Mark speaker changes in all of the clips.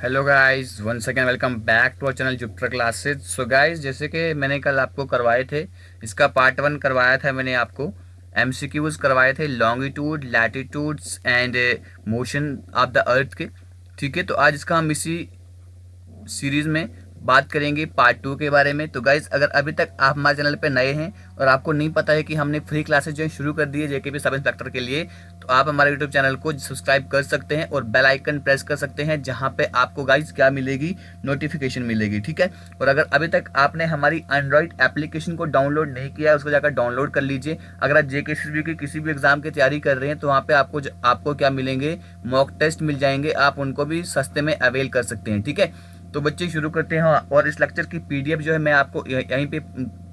Speaker 1: Hello guys, once again welcome back to our channel Jupiter Classes. So guys, जैसे कि मैंने कल आपको करवाए थे, इसका पार्ट 1 करवाया था मैंने आपको। एमसीक्यूज करवाए थे longitude, latitudes and motion of the earth के। ठीक है, तो आज इसका हम इसी सीरीज में बात करेंगे पार्ट 2 के बारे में। तो गाइज, अगर अभी तक आप हमारे चैनल पे नए हैं और आपको नहीं पता है कि हमने फ्री क्लासेज जो शुरू कर दी है जेकेपी सब इंस्पेक्टर के लिए, तो आप हमारे यूट्यूब चैनल को सब्सक्राइब कर सकते हैं और बेल आइकन प्रेस कर सकते हैं, जहां पे आपको गाइज क्या मिलेगी, नोटिफिकेशन मिलेगी। ठीक है, और अगर अभी तक आपने हमारी एंड्रॉइड एप्लीकेशन को डाउनलोड नहीं किया है, उसको जाकर डाउनलोड कर लीजिए। अगर आप जेकेसीबी की किसी भी एग्जाम की तैयारी कर रहे हैं तो वहाँ पे आपको क्या मिलेंगे, मॉक टेस्ट मिल जाएंगे, आप उनको भी सस्ते में अवेल कर सकते हैं। ठीक है, तो बच्चे शुरू करते हैं। और इस लेक्चर की पीडीएफ जो है मैं आपको यहीं पे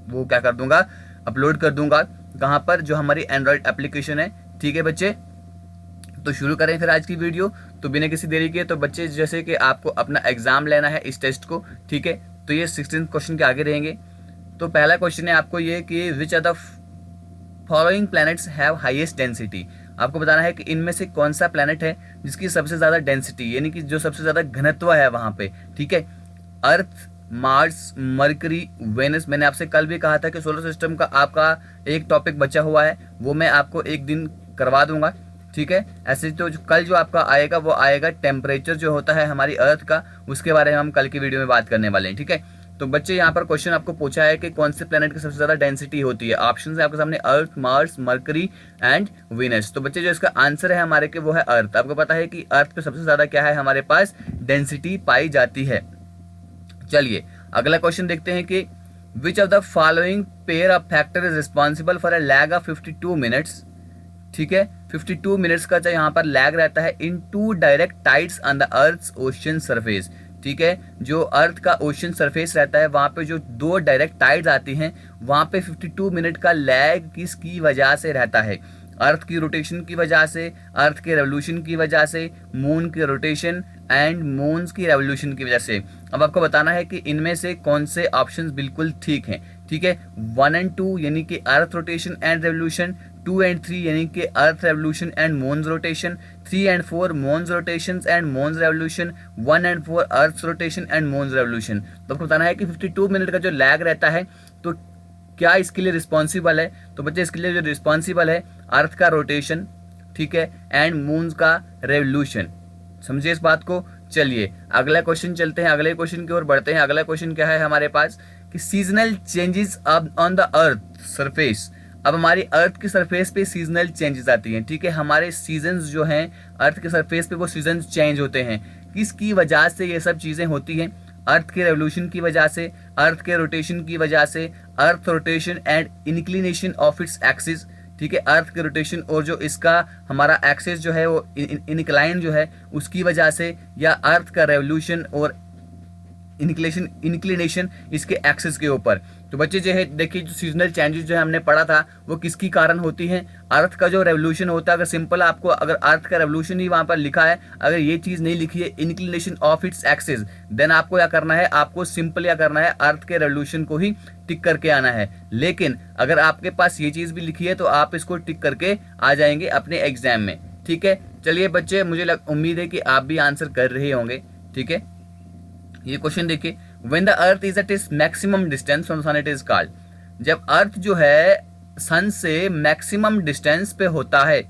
Speaker 1: वो क्या कर दूंगा, अपलोड कर दूंगा। कहाँ पर? जो हमारी एंड्रॉइड एप्लीकेशन है। ठीक है बच्चे, तो शुरू करें फिर आज की वीडियो। तो बिना किसी देरी के, तो बच्चे जैसे कि आपको अपना एग्जाम लेना है इस टेस्ट को। ठीक है, तो ये 16 क्वेश्चन के आगे रहेंगे। तो पहला क्वेश्चन है आपको ये कि which are the following planets have highest density. आपको बताना है कि इनमें से कौन सा प्लैनेट है जिसकी सबसे ज्यादा डेंसिटी, यानी कि जो सबसे ज्यादा घनत्व है वहां पे। ठीक है, अर्थ, मार्स, मरकरी, वेनस। मैंने आपसे कल भी कहा था कि सोलर सिस्टम का आपका एक टॉपिक बचा हुआ है, वो मैं आपको एक दिन करवा दूंगा। ठीक है, ऐसे तो कल जो आपका आएगा वो आएगा टेम्परेचर जो होता है हमारी अर्थ का, उसके बारे में हम कल की वीडियो में बात करने वाले हैं। ठीक है, तो बच्चे यहाँ पर क्वेश्चन आपको पूछा है कि कौन से प्लेनेट की सबसे ज्यादा डेंसिटी होती है। ऑप्शन है आपके सामने अर्थ, मार्स, मरकरी एंड वीनस। तो बच्चे जो इसका आंसर है हमारे के वो है अर्थ। आपको पता है कि अर्थ पे सबसे ज्यादा क्या है हमारे पास, डेंसिटी पाई जाती है। चलिए अगला क्वेश्चन देखते हैं कि which of the following pair of factor is responsible for a lag of 52 minutes. ठीक है, 52 मिनट्स का यहाँ पर लैग रहता है in two direct tides on the earth ocean surface. ठीक है, जो अर्थ का ओशन सरफेस रहता है वहां पे जो दो डायरेक्ट टाइड्स आती हैं, वहां पे 52 मिनट का लैग किसकी वजह से रहता है? अर्थ की रोटेशन की वजह से, अर्थ के रेवोल्यूशन की वजह से, मून की रोटेशन एंड मून्स की रेवोल्यूशन की वजह से। अब आपको बताना है कि इनमें से कौन से ऑप्शंस बिल्कुल ठीक हैं। ठीक है, 1 एंड 2 यानी कि earth rotation and revolution, 2 and 3 यानी कि earth revolution and moon's rotation, 3 and 4 moon's rotation and moon's revolution, 1 and 4 earth rotation and moon's revolution. तो आपको बताना है कि 52 मिनट का जो लैग रहता है तो क्या इसके लिए रिस्पॉन्सिबल है। तो बच्चे इसके लिए जो रिस्पॉन्सिबल है अर्थ का रोटेशन, ठीक है, एंड मून्स का रेवोल्यूशन। समझिए इस बात को। चलिए अगला क्वेश्चन चलते हैं, अगले क्वेश्चन की ओर बढ़ते हैं। अगला क्वेश्चन क्या है हमारे पास कि seasonal changes on the earth surface. अब हमारी अर्थ की सरफेस पे सीजनल चेंजेस आती हैं। ठीक है, हमारे सीजन्स जो हैं अर्थ के सरफेस पे वो सीजन्स चेंज होते हैं। किसकी वजह से ये सब चीजें होती हैं? अर्थ के रेवोल्यूशन की वजह से, अर्थ के रोटेशन की वजह से, अर्थ rotation and inclination of its axis. ठीक है, अर्थ के रोटेशन और जो इसका हमारा एक्सिस जो है वो इंक्लाइन जो है उसकी वजह से, या अर्थ का रेवोल्यूशन और इंक्लिनेशन इसके एक्सिस के ऊपर। तो बच्चे जो है देखिए, जो सीजनल चेंजेस जो है हमने पढ़ा था वो किसकी कारण होती हैं? अर्थ का जो रेवोल्यूशन होता है, अगर सिंपल आपको अगर अर्थ का रेवोल्यूशन ही वहां पर लिखा है, अगर ये चीज नहीं लिखी है inclination of its axis, then आपको क्या करना है, आपको सिंपल क्या करना है, अर्थ के रेवोल्यूशन को ही टिक करके आना है। लेकिन अगर आपके पास ये चीज भी लिखी है तो आप इसको टिक करके आ जाएंगे अपने एग्जाम में। ठीक है, चलिए बच्चे, मुझे उम्मीद है कि आप भी आंसर कर रहे होंगे। ठीक है, ये क्वेश्चन देखिए, when the earth is at its maximum distance from sun it is called. जब अर्थ जो है सन से मैक्सिमम डिस्टेंस पे होता है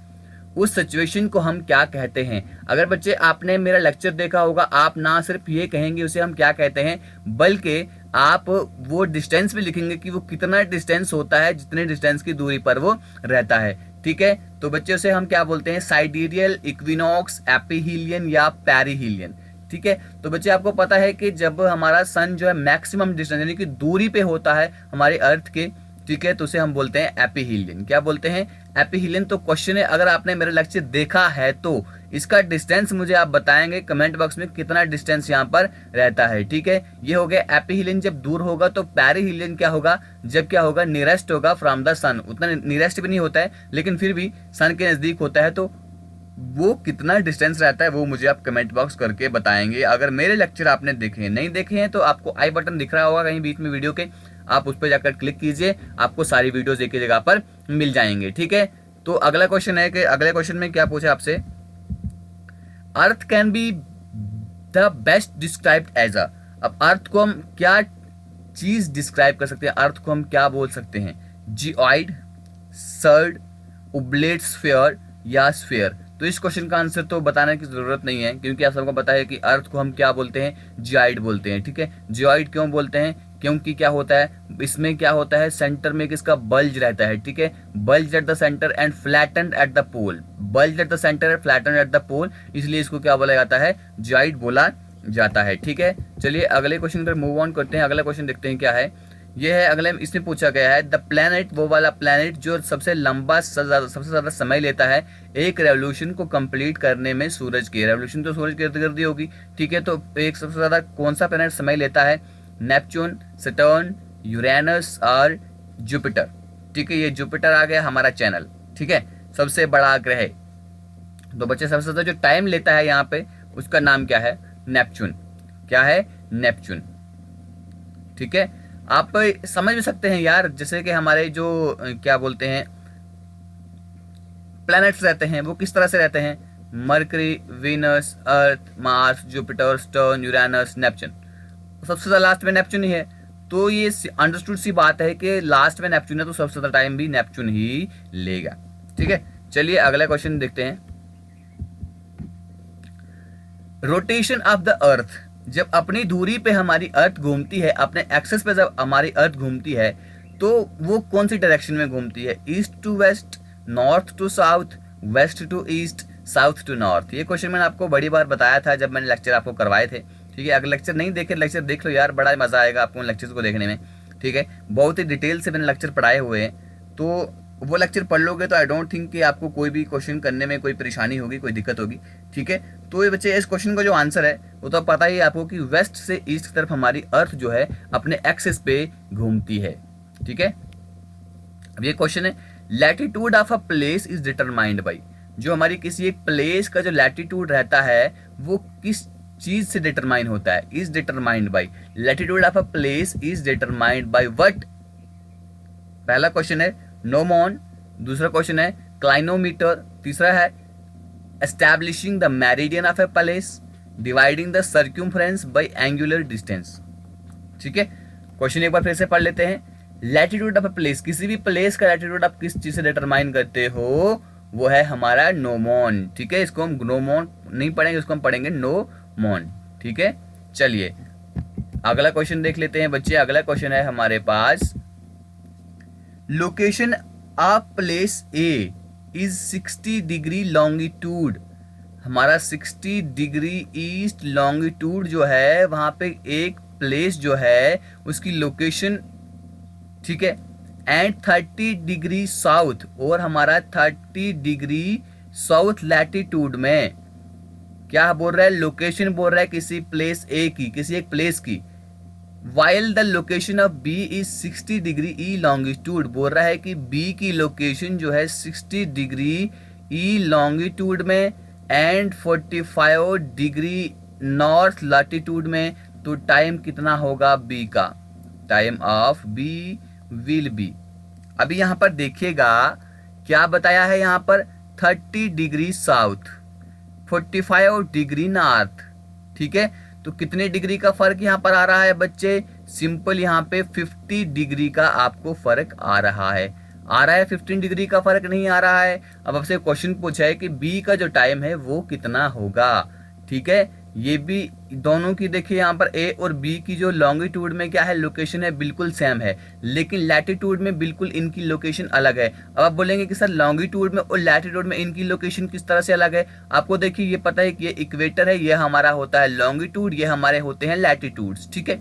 Speaker 1: उस सिचुएशन को हम क्या कहते हैं? अगर बच्चे आपने मेरा लेक्चर देखा होगा, आप ना सिर्फ ये कहेंगे उसे हम क्या कहते हैं, बल्कि आप वो डिस्टेंस भी लिखेंगे कि वो कितना डिस्टेंस होता है, जितने डिस्टेंस की दूरी पर वो रहता है। ठीक है, तो बच्चे उसे हम क्या बोलते हैं, साइडेरियल, इक्विनॉक्स, एपीहीलियन या पेरिहीलियन। ठीक है, तो बच्चे आपको पता है कि जब हमारा सन जो है मैक्सिमम डिस्टेंस यानी कि दूरी पे होता है हमारे अर्थ के, ठीक है, तो उसे हम बोलते हैं एपीहीलियन। क्या बोलते हैं? एपीहीलियन। तो क्वेश्चन है, अगर आपने मेरा लेक्चर देखा है तो इसका डिस्टेंस मुझे आप बताएंगे कमेंट बॉक्स में कितना डिस्टेंस यहाँ पर रहता है। ठीक है, ये हो गया एपीहीलियन जब दूर होगा। तो पेरिहीलियन क्या होगा, जब क्या होगा, नियरेस्ट होगा फ्रॉम द सन। उतना नियरेस्ट भी नहीं होता है लेकिन फिर भी सन के नजदीक होता है, तो वो कितना डिस्टेंस रहता है वो मुझे आप कमेंट बॉक्स करके बताएंगे। अगर मेरे लेक्चर आपने देखे हैं, नहीं देखे हैं, तो आपको आई बटन दिख रहा होगा कहीं बीच में वीडियो के, आप उस पर जाकर क्लिक कीजिए, आपको सारी वीडियोस एक ही जगह पर मिल जाएंगे। ठीक है, तो अगला क्वेश्चन है कि अगले क्वेश्चन में क्या पूछा आपसे, earth can be the best described as a, अब अर्थ को हम क्या चीज डिस्क्राइब कर सकते हैं, अर्थ को हम क्या बोल सकते हैं, जियोइड, सर्ड, ओब्लेट स्फीयर या स्फीयर। तो इस क्वेश्चन का आंसर तो बताने की जरूरत नहीं है, क्योंकि आप सबको पता है कि अर्थ को हम क्या बोलते हैं, जियोइड बोलते हैं। ठीक है, जियोइड क्यों बोलते हैं, क्योंकि क्या होता है इसमें, क्या होता है सेंटर में किसका बल्ज रहता है। ठीक है, bulge at the centre and flattened at the pole, bulge at the centre and flattened at the pole, इसलिए इसको क्या बोला जाता है, जियोइड बोला जाता है। ठीक है, चलिए अगले क्वेश्चन पर मूव ऑन करते हैं। अगला क्वेश्चन देखते हैं क्या है। ये है अगले, इसमें पूछा गया है द प्लैनेट, वो वाला प्लैनेट जो सबसे लंबा सबसे ज्यादा समय लेता है एक रेवोल्यूशन को कंप्लीट करने में, सूरज की रेवोल्यूशन तो सूरज की इर्द गिर्द होगी। ठीक है, तो एक सबसे ज्यादा कौन सा प्लैनेट समय लेता है, नेपच्यून, सैटर्न, यूरेनस और जुपिटर। ठीक है, ये जुपिटर आ गया हमारा चैनल। ठीक है, सबसे बड़ा ग्रह। तो बच्चे सबसे ज्यादा जो टाइम लेता है यहाँ पे उसका नाम क्या है, नेपच्यून। क्या है, नेपच्यून। ठीक है, आप समझ भी सकते हैं यार, जैसे कि हमारे जो क्या बोलते हैं प्लैनेट्स रहते हैं वो किस तरह से रहते हैं, Mercury, Venus, Earth, Mars, Jupiter, Saturn, Uranus, Neptune. सबसे ज्यादा लास्ट में नेपच्यून ही है। तो ये अंडरस्टूड सी बात है कि लास्ट में नेपच्यून है तो सबसे ज्यादा टाइम भी नेपच्यून ही लेगा। ठीक है, चलिए अगला क्वेश्चन देखते हैं। रोटेशन ऑफ द अर्थ, जब अपनी दूरी पे हमारी अर्थ घूमती है, अपने एक्सेस पे जब हमारी अर्थ घूमती है तो वो कौन सी डायरेक्शन में घूमती है, east to west, north to south, west to east, south to north. ये क्वेश्चन मैंने आपको बड़ी बार बताया था जब मैंने लेक्चर आपको करवाए थे। ठीक है, अगर लेक्चर नहीं देखे लेक्चर देख लो यार, बड़ा मजा आएगा आपको लेक्चर्स को देखने में। ठीक है, बहुत ही डिटेल से मैंने लेक्चर पढ़ाए हुए हैं, तो वो लेक्चर पढ़ लोगे तो आई डोंट थिंक कि आपको कोई भी क्वेश्चन करने में कोई परेशानी होगी, कोई दिक्कत होगी। ठीक है, तो ये बच्चे इस क्वेश्चन का जो आंसर है वो तो पता ही है आपको कि वेस्ट से ईस्ट की तरफ हमारी अर्थ जो है अपने एक्सिस पे घूमती है। ठीक है, अब ये क्वेश्चन है, latitude of a place is determined by, जो हमारी किसी एक प्लेस का जो लैटिट्यूड रहता है वो किस चीज से डिटरमाइन होता है, is determined by, latitude of a place is determined by what. पहला क्वेश्चन है नोमोन, दूसरा क्वेश्चन है क्लाइनोमीटर, तीसरा है establishing the meridian of a place, dividing the circumference by angular distance. ठीक है, क्वेश्चन एक बार फिर से पढ़ लेते हैं। लैटिट्यूड ऑफ ए प्लेस, किसी भी प्लेस का लैटिट्यूड आप किस चीज से डिटरमाइन करते हो, वो है हमारा नोमोन। ठीक है, इसको हम ग्नोमोन नहीं पढ़ेंगे, इसको हम पढ़ेंगे नोमोन। ठीक है, चलिए अगला क्वेश्चन देख लेते हैं बच्चे। अगला क्वेश्चन है हमारे पास, location of place A is 60 degree longitude, हमारा 60 डिग्री ईस्ट लॉन्गिट्यूड जो है वहां पे एक प्लेस जो है उसकी लोकेशन। ठीक है, एंड 30 डिग्री साउथ, और हमारा 30 डिग्री साउथ लैटिट्यूड में क्या बोल रहा है, लोकेशन बोल रहा है किसी प्लेस ए की, किसी एक प्लेस की। While the location of B is 60 degree E longitude, बोल रहा है कि बी की लोकेशन जो है 60 डिग्री ई लॉन्गिट्यूड में एंड 45 डिग्री नॉर्थ लैटिट्यूड में। तो टाइम कितना होगा बी का, time of B will be, अभी यहां पर देखिएगा क्या बताया है, यहां पर 30 डिग्री साउथ, 45 डिग्री नॉर्थ। ठीक है, तो कितने डिग्री का फर्क यहां पर आ रहा है बच्चे, सिंपल यहां पे 50 डिग्री का आपको फर्क आ रहा है, 15 डिग्री का फर्क नहीं आ रहा है। अब आपसे क्वेश्चन पूछा है कि बी का जो टाइम है वो कितना होगा। ठीक है, ये भी दोनों की देखिए यहाँ पर ए और बी की जो लॉन्गिट्यूड में क्या है लोकेशन है बिल्कुल सेम है, लेकिन लैटिट्यूड में बिल्कुल इनकी लोकेशन अलग है। अब आप बोलेंगे कि सर लॉन्गिट्यूड में और लैटिट्यूड में इनकी लोकेशन किस तरह से अलग है, आपको देखिए ये पता है कि ये इक्वेटर है, ये हमारा होता है लॉन्गिट्यूड, ये हमारे होते हैं लैटिट्यूड्स। ठीक है,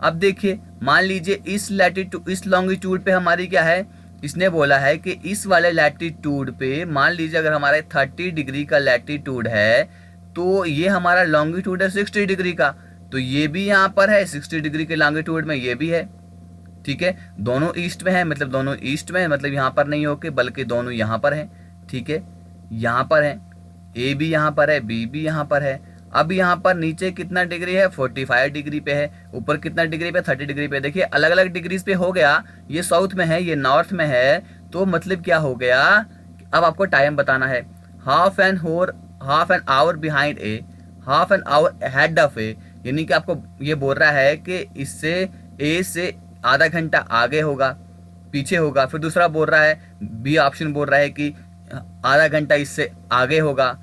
Speaker 1: अब देखिए मान लीजिए इस लैटिट्यूड इस लॉन्गिट्यूड पे हमारी क्या है, इसने बोला है कि इस वाले लैटिट्यूड पे मान लीजिए अगर हमारे 30 डिग्री का लैटिट्यूड है तो ये हमारा लॉन्गिट्यूड है 60 डिग्री का, तो ये भी यहाँ पर है 60 डिग्री के लॉन्गिट्यूड में ये भी है। ठीक है, दोनों ईस्ट में है, मतलब दोनों ईस्ट में है, मतलब यहाँ पर नहीं होके बल्कि दोनों यहाँ पर है। ठीक है, यहाँ पर है, ए भी यहाँ पर है, बी भी यहाँ पर है। अब यहाँ पर नीचे कितना डिग्री है, 45 डिग्री पे है, ऊपर कितना डिग्री पे, 30 डिग्री पे। देखिए अलग अलग डिग्रीज पे हो गया, ये साउथ में है, ये नॉर्थ में है, तो मतलब क्या हो गया, अब आपको टाइम बताना है। Half an hour behind A, half an hour ahead of A, यानी कि आपको ये बोल रहा है कि इससे ए से आधा घंटा आगे होगा, पीछे होगा। फिर दूसरा बोल रहा है, बी ऑप्शन बोल रहा है कि आधा घंटा इससे आगे होगा,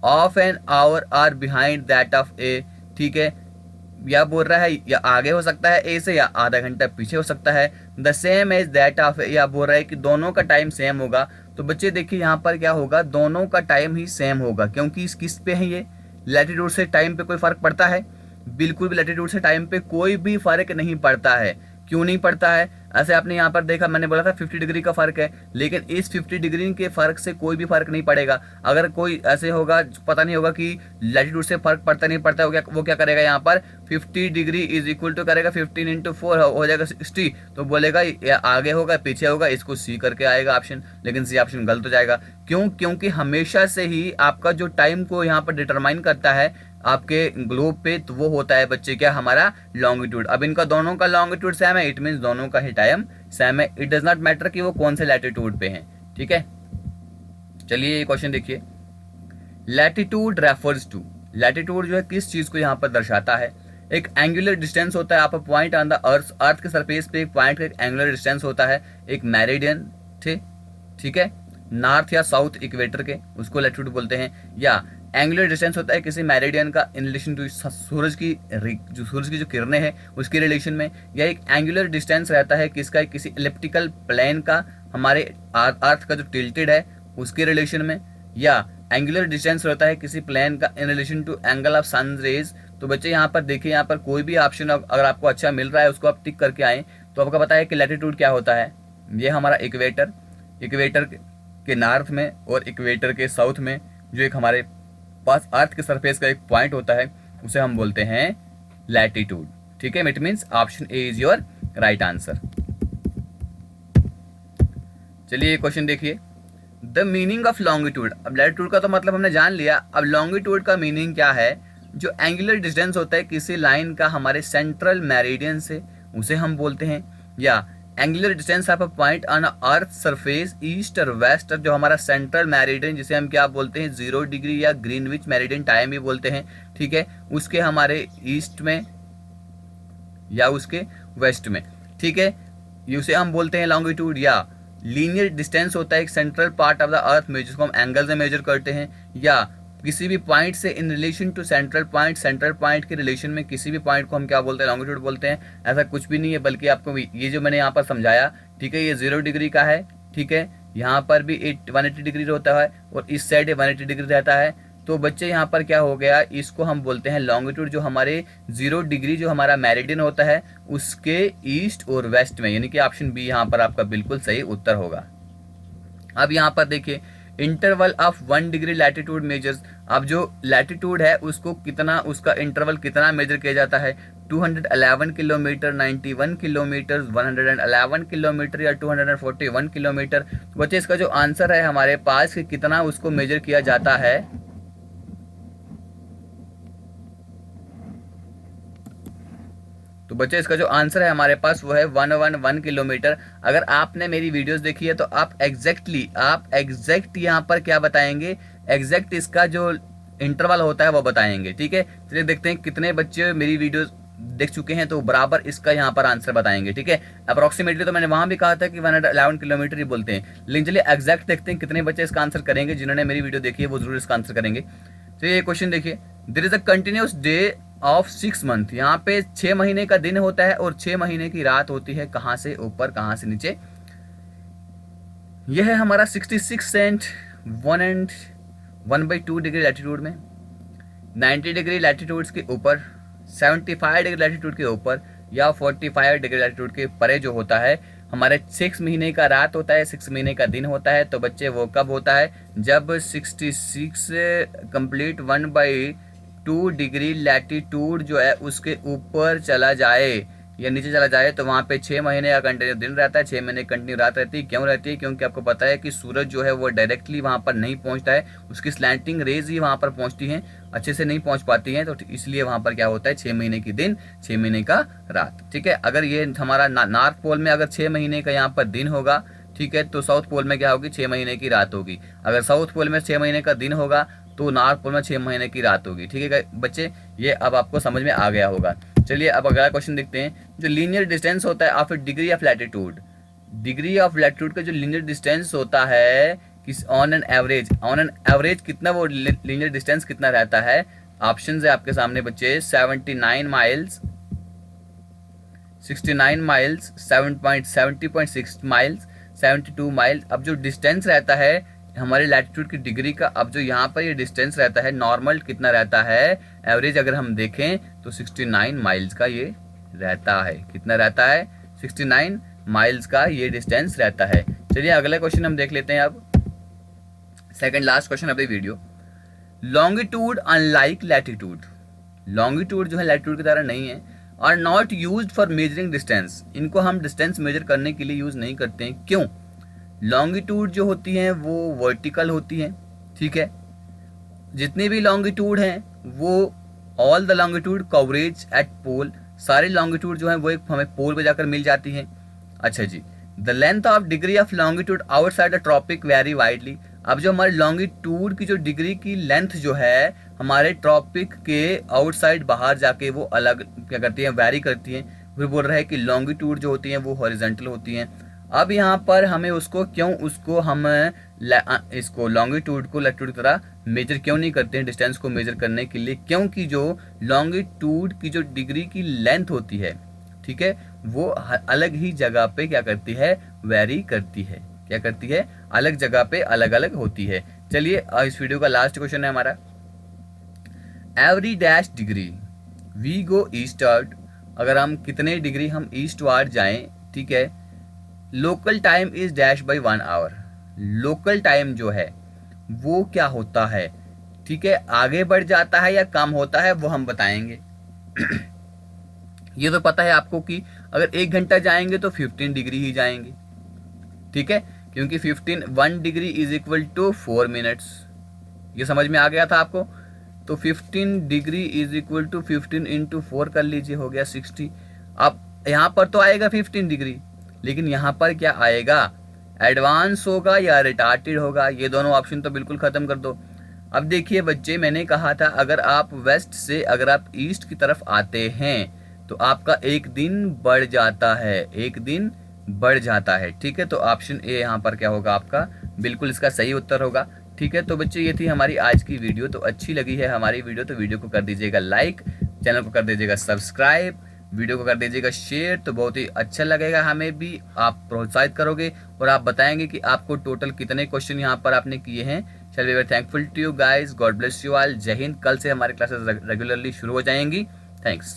Speaker 1: half an hour are behind that of A, ठीक है। या बोल रहा है या आगे हो सकता है ए से, या आधा घंटा पीछे हो सकता है। The same as that of A, या बोल रहा है कि दोनों का टाइम सेम होगा। तो बच्चे देखिए यहाँ पर क्या होगा, दोनों का टाइम ही सेम होगा, क्योंकि इस किस पे है, ये लैटिट्यूड से टाइम पे कोई फर्क पड़ता है? बिल्कुल भी लैटिट्यूड से टाइम पे कोई भी फर्क नहीं पड़ता है। क्यों नहीं पड़ता है? ऐसे आपने यहाँ पर देखा, मैंने बोला था 50 डिग्री का फर्क है, लेकिन इस 50 डिग्री के फर्क से कोई भी फर्क नहीं पड़ेगा। अगर कोई ऐसे होगा, पता नहीं होगा कि लैटिट्यूड से फर्क पड़ता नहीं पड़ता, वो क्या करेगा, यहाँ पर 50 डिग्री इज इक्वल टू करेगा 15 इंटू 4 हो जाएगा 60, तो बोलेगा या आगे होगा पीछे होगा, इसको सी करके आएगा ऑप्शन। लेकिन सी ऑप्शन गलत हो जाएगा। क्यों? क्योंकि हमेशा से ही आपका जो टाइम को यहाँ पर डिटरमाइन करता है आपके ग्लोब पे, तो वो होता है बच्चे क्या, हमारा लॉन्गिट्यूड। अब इनका दोनों का लॉन्गिट्यूड सेम है, इट मीन्स दोनों का ही टाइम सेम है। इट डज नॉट मैटर कि वो कौन से लैटिट्यूड पे हैं, ठीक है। चलिए ये क्वेश्चन देखिए, लैटिट्यूड रेफर्स टू, लैटिट्यूड जो है किस चीज को यहाँ पर दर्शाता है? एक एंगुलर डिस्टेंस होता है, आप पॉइंट ऑन द अर्थ, अर्थ के सरफेस पे एक पॉइंट का एक एंगुलर डिस्टेंस होता है, एक मेरिडियन थे, ठीक है, नॉर्थ या साउथ इक्वेटर के, उसको लैटिट्यूड बोलते हैं। या एंगुलर डिस्टेंस होता है किसी मेरिडियन का इन रिलेशन टू सूरज की जो किरणें हैं उसके रिलेशन में। या एक एंगुलर डिस्टेंस रहता है किसका, किसी इलिप्टिकल प्लेन का, हमारे अर्थ का जो टिल्टेड है उसके रिलेशन में। या एंगुलर डिस्टेंस रहता है किसी प्लेन का in relation to angle of sun rays. तो बच्चे यहाँ पर देखिए, यहाँ पर कोई भी ऑप्शन अगर आपको अच्छा मिल रहा है उसको आप टिक करके आए, तो आपको पता है कि लैटिट्यूड क्या होता है। ये हमारा इक्वेटर, इक्वेटर के नॉर्थ में और इक्वेटर के साउथ में जो एक हमारे पास अर्थ के सरफेस का एक पॉइंट होता है, उसे हम बोलते हैं लैटिट्यूड, ठीक है। It means option A is your right answer. चलिए क्वेश्चन देखिए, द मीनिंग ऑफ लॉन्गिट्यूड। अब लैटिट्यूड का तो मतलब हमने जान लिया, अब लॉन्गिट्यूड का मीनिंग क्या है? जो एंगुलर डिस्टेंस होता है किसी लाइन का हमारे सेंट्रल मेरिडियन से, उसे हम बोलते हैं। या angular distance of a point on earth surface east और वेस्ट, जो हमारा सेंट्रल मेरिडियन जिसे हम क्या बोलते हैं, 0 डिग्री या ग्रीनविच मेरिडियन टाइम भी बोलते हैं, ठीक है, उसके हमारे ईस्ट में या उसके वेस्ट में, ठीक है, उसे हम बोलते हैं लॉन्गिट्यूड। या लीनियर डिस्टेंस होता है एक central part of the earth में, जिसको हम एंगल से मेजर करते हैं। या किसी भी पॉइंट से in relation to central point, central point के रिलेशन में किसी भी पॉइंट को हम क्या बोलते हैं, लॉन्गिट्यूड बोलते हैं। ऐसा कुछ भी नहीं है, बल्कि आपको ये जो मैंने यहाँ पर समझाया, ठीक है, ये 0 डिग्री का है, ठीक है, यहाँ पर भी 180 डिग्री होता है और इस साइड 180 डिग्री रहता है। तो बच्चे यहाँ पर क्या हो गया, इसको हम बोलते हैं लॉन्गिट्यूड, जो हमारे 0 डिग्री जो हमारा मेरिडियन होता है उसके ईस्ट और वेस्ट में, यानी कि ऑप्शन बी यहाँ पर आपका बिल्कुल सही उत्तर होगा। अब यहाँ पर देखिए, interval of 1 degree latitude measures. अब जो लैटिट्यूड है उसको कितना, उसका इंटरवल कितना मेजर किया जाता है? 211 किलोमीटर, 91 किलोमीटर, 111 किलोमीटर या 241 किलोमीटर। बच्चे इसका जो आंसर है हमारे पास कि कितना उसको मेजर किया जाता है, तो बच्चे इसका जो आंसर है हमारे पास वो है 111 किलोमीटर। अगर आपने मेरी वीडियोस देखी है तो आप एग्जैक्ट यहाँ पर क्या बताएंगे, एग्जैक्ट इसका जो इंटरवल होता है वो बताएंगे, ठीक है। चलिए देखते हैं कितने बच्चे मेरी वीडियोस देख चुके हैं, तो बराबर इसका यहाँ पर आंसर बताएंगे, ठीक है। अप्रोक्सीमेटली तो मैंने वहां भी कहा था कि 111 किलोमीटर ही बोलते हैं, लेकिन चलिए एग्जैक्ट देखते हैं कितने बच्चे इसका आंसर करेंगे। जिन्होंने मेरी वीडियो देखी है वो जरूर इसका आंसर करेंगे। तो ये क्वेश्चन देखिए, there is a continuous day of 6 month. यहाँ पे 6 महीने का दिन होता है और 6 महीने की रात होती है। कहाँ से ऊपर, कहाँ से नीचे? यह है हमारा 66 सेंट 1/2 डिग्री लैटिट्यूड में, 90 डिग्री लैटिट्यूड के ऊपर, 75 डिग्री लैटिट्यूड के ऊपर या 45 डिग्री लैटिट्यूड के परे जो होता है हमारे 6 महीने का रात होता है, 6 महीने का दिन होता है। तो बच्चे वो कब होता है, जब 66 कंप्लीट 1/2 डिग्री लैटिट्यूड जो है उसके ऊपर चला जाए या नीचे चला जाए, तो वहाँ पे 6 महीने का कंटिन्यू दिन रहता है, 6 महीने कंटिन्यू रात रहती है। क्यों रहती है? क्योंकि आपको पता है कि सूरज जो है वो डायरेक्टली वहाँ पर नहीं पहुँचता है, उसकी स्लैंटिंग रेज ही वहाँ पर पहुँचती हैं, अच्छे से नहीं पहुँच पाती हैं। तो इसलिए वहाँ पर क्या होता है, 6 महीने की दिन, 6 महीने का रात, ठीक है। अगर ये हमारा नॉर्थ पोल में अगर 6 महीने का यहाँ पर दिन होगा, ठीक है, तो साउथ पोल में क्या होगी, 6 महीने की रात होगी। अगर साउथ पोल में 6 महीने का दिन होगा तो नॉर्थ पोल में 6 महीने की रात होगी। ठीक है बच्चे, ये अब आपको समझ में आ गया होगा। चलिए अब अगला क्वेश्चन देखते हैं। जो लीनियर डिस्टेंस होता है of degree of latitude, degree of latitude का जो लीनियर डिस्टेंस होता है किस ऑन एन एवरेज कितना वो लीनियर डिस्टेंस कितना रहता है। ऑप्शन है आपके सामने बच्चे, 79 माइल्स, 69 माइल्स, 70.6 माइल्स, 72 माइल्स। अब जो डिस्टेंस रहता है हमारे लैटिट्यूड की डिग्री का, अब जो यहाँ पर ये डिस्टेंस रहता है नॉर्मल कितना रहता है, एवरेज अगर हम देखें तो 69 माइल्स का ये रहता है। कितना रहता है, 69 माइल्स का ये डिस्टेंस रहता है। चलिए अगला क्वेश्चन हम देख लेते हैं अब, second last question of the video. Longitude unlike latitude, longitude जो है लैटिट्यूड की तरह नहीं है, are not used for measuring distance, इनको हम डिस्टेंस मेजर करने के लिए यूज नहीं करते हैं। क्यों? लॉन्गिट्यूड जो होती हैं वो वर्टिकल होती हैं। ठीक है, जितनी भी लॉन्गिट्यूड हैं वो all the longitude coverage at pole, सारे लॉन्गिट्यूड जो है वो एक हमें पोल पे जाकर मिल जाती हैं। अच्छा जी, the length of degree of longitude outside the tropic very widely. अब जो हमारे लॉन्गिट्यूड की जो डिग्री की लेंथ जो है हमारे ट्रॉपिक के आउटसाइड बाहर जाके वो अलग क्या करती है, वेरी करती है। वो बोल रहा है कि लॉन्गिट्यूड जो होती हैं वो हॉरिजॉन्टल होती हैं। अब यहाँ पर हमें उसको हम इसको लॉन्गिट्यूड को लैटिट्यूड की तरह मेजर क्यों नहीं करते हैं डिस्टेंस को मेजर करने के लिए, क्योंकि जो लॉन्गिट्यूड की जो डिग्री की लेंथ होती है, ठीक है, वो अलग ही जगह पे क्या करती है, वेरी करती है। क्या करती है, अलग जगह पे अलग अलग होती है। चलिए इस वीडियो का लास्ट क्वेश्चन है हमारा, every dash degree we go eastward, अगर हम कितने डिग्री हम ईस्टवर्ड जाएं, ठीक है, local time is dash by 1 hour, local time जो है वो क्या होता है, ठीक है, आगे बढ़ जाता है या कम होता है, वो हम बताएंगे। ये तो पता है आपको कि अगर 1 घंटा जाएंगे तो 15 डिग्री ही जाएंगे। ठीक है, क्योंकि 1 degree is equal to 4 minutes, ये समझ में आ गया था आपको। तो 15 degree is equal to 15 into 4 कर लीजिए, हो गया 60। अब यहाँ पर तो आएगा 15 डिग्री, लेकिन यहाँ पर क्या आएगा, एडवांस होगा या रिटार्टेड होगा, ये दोनों ऑप्शन तो बिल्कुल खत्म कर दो। अब देखिए बच्चे, मैंने कहा था अगर आप वेस्ट से अगर आप ईस्ट की तरफ आते हैं तो आपका 1 दिन बढ़ जाता है, 1 दिन बढ़ जाता है। ठीक है, तो ऑप्शन ए यहाँ पर क्या होगा आपका, बिल्कुल इसका सही उत्तर होगा। ठीक है, तो बच्चे ये थी हमारी आज की वीडियो। तो अच्छी लगी है हमारी वीडियो तो वीडियो को कर दीजिएगा लाइक, चैनल को कर दीजिएगा सब्सक्राइब, वीडियो को कर दीजिएगा शेयर, तो बहुत ही अच्छा लगेगा हमें भी, आप प्रोत्साहित करोगे और आप बताएंगे कि आपको टोटल कितने क्वेश्चन यहाँ पर आपने किए हैं। चल we are thankful to you guys, God bless you all, जय हिंद। कल से हमारी क्लासेस रेगुलरली शुरू हो जाएंगी। थैंक्स।